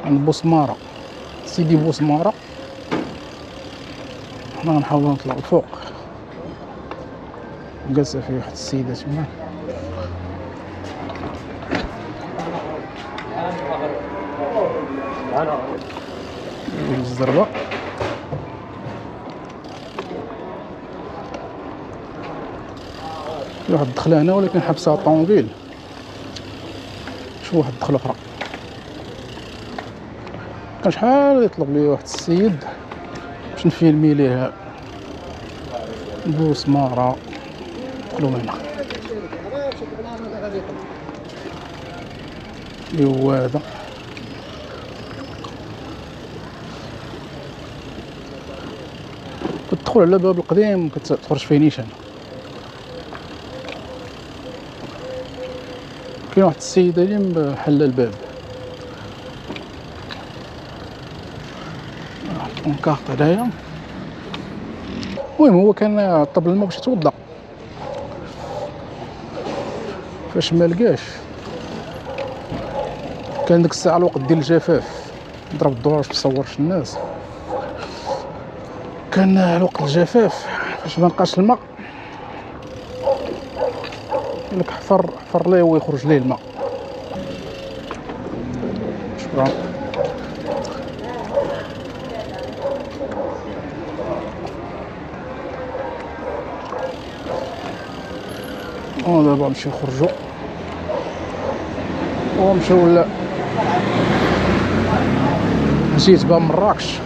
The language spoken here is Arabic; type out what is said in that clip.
عند بوسمارة، سيدي بوسمارة. حنا غنحاولو نطلعو الفوق، جالسة فيه واحد السيدة تما. الزربة في واحد الدخلة هنا ولكن حبسها الطوموبيل. شوف واحد الدخلة أخرى، كان شحال يطلب لي واحد السيد باش نفيلمي ليه بوسمارة. دخلو هنا اللي هو هذا. كتدخل على باب القديم كتخرج فيه نيشان. كاين واحد السيدة اللي محل الباب. البونكارت هدايا. المهم هو كان طلب الماء باش يتوضا، فاش ما لقاش كان ديك الساعة الوقت ديال الجفاف، ضرب الدور باش مصورش الناس. كان الوقت الجفاف فاش ما لقاش الماء قالك حفر ليه ويخرج ليه الماء. شكرا. دابا نمشيو نخرجو ونمشيو. ولا جيت باب مراكش.